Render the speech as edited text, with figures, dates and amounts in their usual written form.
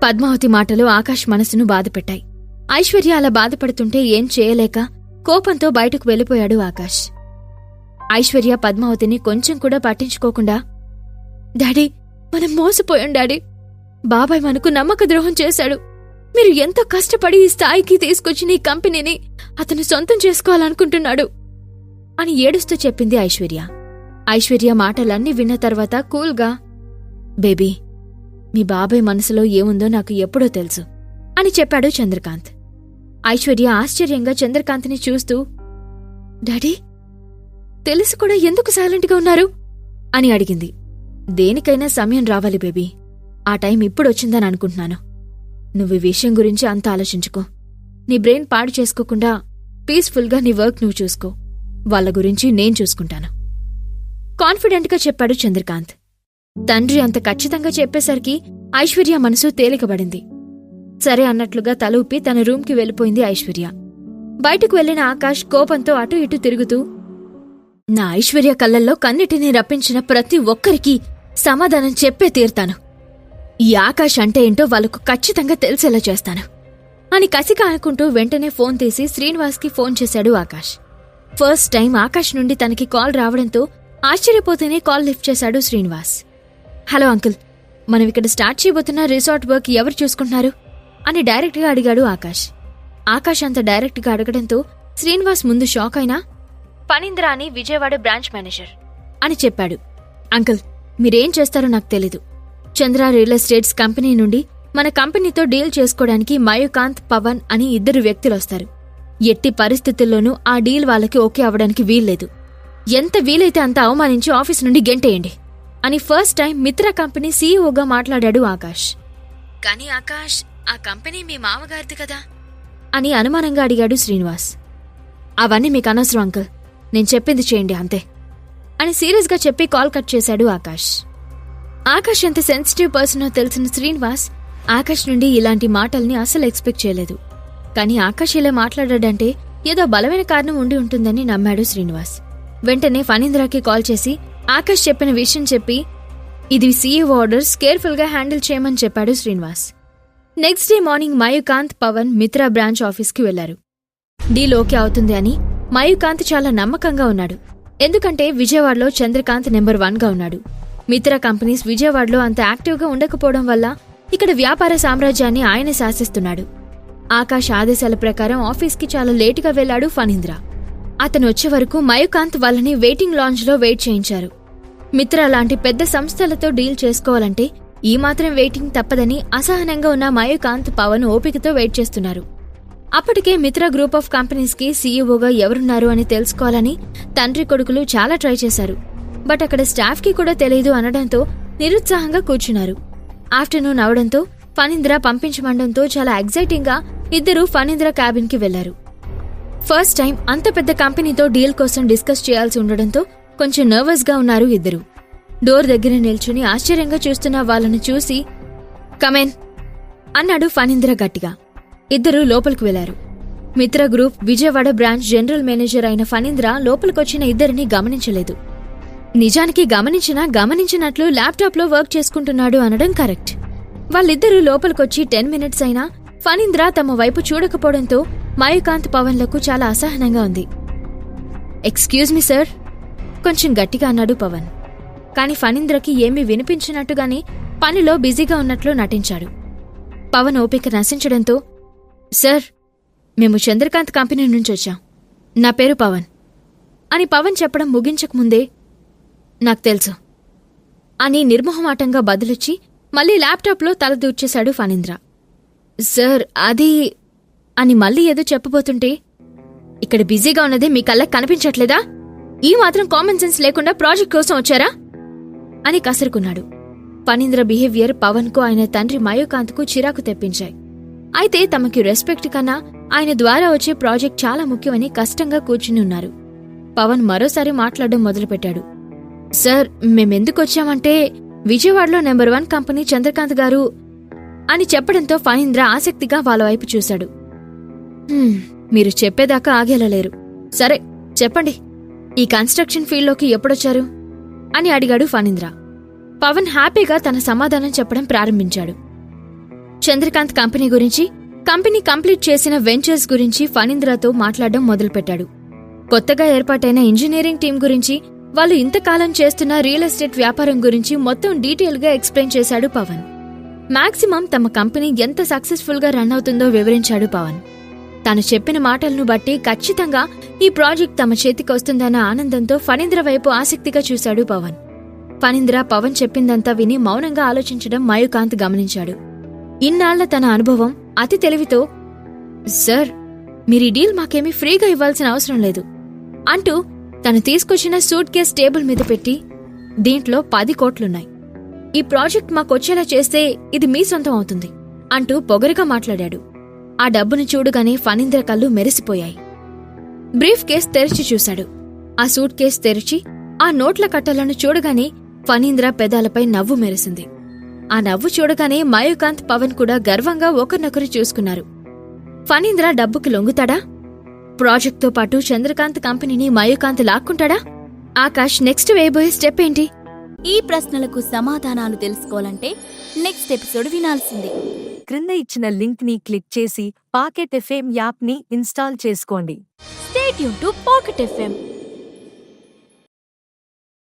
పద్మావతి మాటలు ఆకాష్ మనసును బాధపెట్టాయి. ఐశ్వర్య అలా బాధపడుతుంటే ఏం చేయలేక కోపంతో బయటకు వెళ్ళిపోయాడు ఆకాష్. ఐశ్వర్య పద్మావతిని కొంచెం కూడా పట్టించుకోకుండా, డాడీ, మనం మోసపోయాం డాడీ. బాబాయ్ మనకు నమ్మక ద్రోహం చేశాడు. మీరు ఎంతో కష్టపడి ఈ స్థాయికి తీసుకొచ్చిన ఈ కంపెనీని అతను సొంతం చేసుకోవాలనుకుంటున్నాడు అని ఏడుస్తూ చెప్పింది ఐశ్వర్య. ఐశ్వర్య మాటలన్నీ విన్న తర్వాత కూల్గా, బేబీ, మీ బాబాయ్ మనసులో ఏముందో నాకు ఎప్పుడో తెలుసు అని చెప్పాడు చంద్రకాంత్. ఐశ్వర్య ఆశ్చర్యంగా చంద్రకాంత్ని చూస్తూ, డాడీ, తెలిసి కూడా ఎందుకు సైలెంట్గా ఉన్నారు అని అడిగింది. దేనికైనా సమయం రావాలి బేబీ. ఆ టైం ఇప్పుడొచ్చిందని అనుకుంటున్నాను. నువ్వు ఈ విషయం గురించి అంత ఆలోచించుకో. నీ బ్రెయిన్ పాడు చేసుకోకుండా పీస్ఫుల్గా నీ వర్క్ నువ్వు చూసుకో. వాళ్ళ గురించి నేను చూసుకుంటాను కాన్ఫిడెంట్గా చెప్పాడు చంద్రకాంత్. తండ్రి అంత ఖచ్చితంగా చెప్పేసరికి ఐశ్వర్య మనసు తేలికబడింది. సరే అన్నట్లుగా తల ఊపి తన రూంకి వెళ్ళిపోయింది ఐశ్వర్య. బయటకు వెళ్లిన ఆకాష్ కోపంతో అటూ ఇటూ తిరుగుతూ, నా ఐశ్వర్య కళ్ళల్లో కన్నిటిని రప్పించిన ప్రతి ఒక్కరికి సమాధానం చెప్పే తీరుతాను. ఈ ఆకాష్ అంటే ఏంటో వాళ్లకు ఖచ్చితంగా తెలిసేలా చేస్తాను అని కసిగా అనుకుంటూ వెంటనే ఫోన్ తీసి శ్రీనివాస్కి ఫోన్ చేశాడు ఆకాష్. ఫస్ట్ టైం ఆకాష్ నుండి తనకి కాల్ రావడంతో ఆశ్చర్యపోతేనే కాల్ లిఫ్ట్ చేశాడు శ్రీనివాస్. హలో అంకుల్, మనం ఇక్కడ స్టార్ట్ చేయబోతున్న రిసార్ట్ వర్క్ ఎవరు చూసుకుంటున్నారు అని డైరెక్ట్గా అడిగాడు ఆకాష్. ఆకాష్ అంత డైరెక్ట్గా అడగడంతో శ్రీనివాస్ ముందు షాక్ అయినా, ఫణీంద్ర అని విజయవాడ బ్రాంచ్ మేనేజర్ అని చెప్పాడు. అంకుల్, మీరేం చేస్తారో నాకు తెలీదు. చంద్ర రియల్ ఎస్టేట్స్ కంపెనీ నుండి మన కంపెనీతో డీల్ చేసుకోవడానికి మయూకాంత్, పవన్ అని 2 వ్యక్తులొస్తారు. ఎట్టి పరిస్థితుల్లోనూ ఆ డీల్ వాళ్ళకి ఓకే అవ్వడానికి వీల్లేదు. ఎంత వీలైతే అంత అవమానించి ఆఫీస్ నుండి గెంటేయండి అని ఫస్ట్ టైం మిత్ర కంపెనీ సీఈఓగా మాట్లాడాడు ఆకాష్. కానీ ఆకాష్, ఆ కంపెనీ మీ మామగారిది కదా అని అనుమానంగా అడిగాడు శ్రీనివాస్. అవన్నీ మీకు అనవసరం అంకుల్, నేను చెప్పింది చేయండి అంతే అని సీరియస్గా చెప్పి కాల్ కట్ చేశాడు ఆకాష్. ఆకాష్ ఎంత సెన్సిటివ్ పర్సనో తెలిసిన శ్రీనివాస్ ఆకాష్ నుండి ఇలాంటి మాటల్ని అస్సలు ఎక్స్పెక్ట్ చేయలేదు. కానీ ఆకాష్ ఇలా మాట్లాడాడంటే ఏదో బలమైన కారణం ఉండి ఉంటుందని నమ్మాడు శ్రీనివాస్. వెంటనే ఫణీంద్రకి కాల్ చేసి ఆకాష్ చెప్పిన విషయం చెప్పి, ఇది సీఈఓ ఆర్డర్స్, కేర్ఫుల్గా హ్యాండిల్ చేయమని చెప్పాడు Srinivas. Next day morning Mayukanth, Pavan Mitra branch ఆఫీస్కి వెళ్లారు. డీల్ ఓకే అవుతుంది అని మయూకాంత్ చాలా నమ్మకంగా ఉన్నాడు. ఎందుకంటే విజయవాడలో చంద్రకాంత్ నెంబర్ 1గా ఉన్నాడు. మిత్రా కంపెనీస్ విజయవాడలో అంత యాక్టివ్గా ఉండకపోవడం వల్ల ఇక్కడ వ్యాపార సామ్రాజ్యాన్ని ఆయనే శాసిస్తున్నాడు. ఆకాష్ ఆదేశాల ప్రకారం ఆఫీస్కి చాలా లేటుగా వెళ్లాడు ఫణీంద్ర. అతను వచ్చే వరకు మయూకాంత్ వాళ్ళని వెయిటింగ్ లాంజ్లో వెయిట్ చేయించారు. మిత్రా లాంటి పెద్ద సంస్థలతో డీల్ చేసుకోవాలంటే ఈ మాత్రం వెయిటింగ్ తప్పదని అసహనంగా ఉన్న మయూకాంత్, పవన్ ఓపికతో వెయిట్ చేస్తున్నారు. అప్పటికే మిత్రా గ్రూప్ ఆఫ్ కంపెనీస్కి సీఈఓగా ఎవరున్నారు అని తెలుసుకోవాలని తండ్రి కొడుకులు చాలా ట్రై చేశారు. బట్ అక్కడ స్టాఫ్కి కూడా తెలియదు అనడంతో నిరుత్సాహంగా కూర్చున్నారు. ఆఫ్టర్నూన్ అవడంతో ఫణీంద్ర పంపించమండంతో చాలా ఎగ్జైటింగ్గా ఇద్దరూ ఫణీంద్ర క్యాబిన్కి వెళ్లారు. ఫస్ట్ టైం అంత పెద్ద కంపెనీతో డీల్ కోసం డిస్కస్ చేయాల్సి ఉండడంతో కొంచెం నర్వస్గా ఉన్నారు ఇద్దరు. డోర్ దగ్గర నిల్చుని ఆశ్చర్యంగా చూస్తున్న వాళ్ళను చూసి, కమెన్ అన్నాడు ఫణీంద్ర గట్టిగా. ఇద్దరూ లోపలికి వెళ్లారు. మిత్ర group Vijayawada branch general manager అయిన ఫణీంద్ర లోపలికొచ్చిన ఇద్దరిని గమనించలేదు. నిజానికి గమనించినట్లు ల్యాప్టాప్లో వర్క్ చేసుకుంటున్నాడు అనడం కరెక్ట్. వాళ్ళిద్దరూ లోపలికొచ్చి 10 మినిట్స్ అయినా ఫణీంద్ర తమ వైపు చూడకపోవడంతో మయూకాంత్, పవన్లకు చాలా అసహనంగా ఉంది. ఎక్స్క్యూజ్ మీ సార్, కొంచెం గట్టిగా అన్నాడు పవన్. కాని ఫణీంద్రకి ఏమీ వినిపించినట్టుగానే పనిలో బిజీగా ఉన్నట్లు నటించాడు. పవన్ ఓపిక నశించడంతో, సార్, మేము చంద్రకాంత్ కంపెనీ నుంచి వచ్చాం. నా పేరు పవన్ అని పవన్ చెప్పడం ముగించకముందే, నాకు తెలుసు అని నిర్మోహమాటంగా బదులిచ్చి మళ్లీ ల్యాప్టాప్లో తల దూర్చేశాడు ఫణీంద్ర. సార్, అది అని మళ్లీ ఏదో చెప్పబోతుంటే, ఇక్కడ బిజీగా ఉన్నదే మీ కళ్ళకి కనిపించట్లేదా? ఈ మాత్రం కామన్ సెన్స్ లేకుండా ప్రాజెక్ట్ కోసం వచ్చారా అని కసురుకున్నాడు. ఫణీంద్ర బిహేవియర్ పవన్కు ఆయన తండ్రి మయూకాంత్కు చిరాకు తెప్పించాయి. అయితే తమకి రెస్పెక్ట్ కన్నా ఆయన ద్వారా వచ్చే ప్రాజెక్ట్ చాలా ముఖ్యమని కష్టంగా కూర్చుని ఉన్నారు. పవన్ మరోసారి మాట్లాడడం మొదలుపెట్టాడు. సార్, మేమెందుకొచ్చామంటే విజయవాడలో నెంబర్ 1 కంపెనీ చంద్రకాంత్ గారు అని చెప్పడంతో ఫణీంద్ర ఆసక్తిగా వాళ్ళ వైపు చూశాడు. మీరు చెప్పేదాకా ఆగేలా లేరు. సరే చెప్పండి, ఈ కన్స్ట్రక్షన్ ఫీల్డ్లోకి ఎప్పుడొచ్చారు అని అడిగాడు ఫణీంద్ర. పవన్ హ్యాపీగా తన సమాధానం చెప్పడం ప్రారంభించాడు. చంద్రకాంత్ కంపెనీ గురించి, కంపెనీ కంప్లీట్ చేసిన వెంచర్స్ గురించి ఫణీంద్రతో మాట్లాడడం మొదలుపెట్టాడు. కొత్తగా ఏర్పాటైన ఇంజనీరింగ్ టీం గురించి, వాళ్ళు ఇంతకాలం చేస్తున్న రియల్ ఎస్టేట్ వ్యాపారం గురించి మొత్తం డీటెయిల్గా ఎక్స్ప్లెయిన్ చేశాడు పవన్. మాక్సిమం తమ కంపెనీ ఎంత సక్సెస్ఫుల్ గా రన్ అవుతుందో వివరించాడు పవన్. తాను చెప్పిన మాటలను బట్టి ఖచ్చితంగా ఈ ప్రాజెక్ట్ తమ చేతికొస్తుందన్న ఆనందంతో ఫణీంద్ర వైపు ఆసక్తిగా చూశాడు పవన్. ఫణీంద్ర పవన్ చెప్పిందంతా విని మౌనంగా ఆలోచించడం మయూకాంత్ గమనించాడు. ఇన్నాళ్ల తన అనుభవం, అతి తెలివితో, సార్, మీరీ డీల్ మాకేమీ ఫ్రీగా ఇవ్వాల్సిన అవసరం లేదు అంటూ తను తీసుకొచ్చిన సూట్ కేస్ టేబుల్ మీద పెట్టి, దీంట్లో 10 కోట్లున్నాయి. ఈ ప్రాజెక్ట్ మాకొచ్చేలా చేస్తే ఇది మీ సొంతం అవుతుంది అంటూ పొగరుగా మాట్లాడాడు. ఆ డబ్బును చూడగానే ఫణీంద్ర కళ్ళు మెరిసిపోయాయి. బ్రీఫ్ కేస్ తెరిచి చూశాడు. ఆ సూట్ కేస్ తెరిచి ఆ నోట్ల కట్టలను చూడగానే ఫణీంద్ర పెదాలపై నవ్వు మెరిసింది. ఆ నవ్వు చూడగానే మయూకాంత్, పవన్ కూడా గర్వంగా ఒకరినొకరు చూసుకున్నారు. ఫణీంద్ర డబ్బుకి లొంగుతాడా? ప్రాజెక్ట్తో పాటు చంద్రకాంత్ కంపెనీని మయూకాంత్ లాక్కుంటాడా? ఆకాష్ నెక్స్ట్ వేయబోయే స్టెప్ ఏంటి? ఈ ప్రశ్నలకు సమాధానాలు తెలుసుకోవాలంటే నెక్స్ట్ ఎపిసోడ్ వినాల్సిందే. క్రింద ఇచ్చిన లింక్ ని క్లిక్ చేసి పాకెట్ ఎఫ్ఎం యాప్ ని ఇన్స్టాల్ చేసుకోండి. Stay tuned to Pocket FM.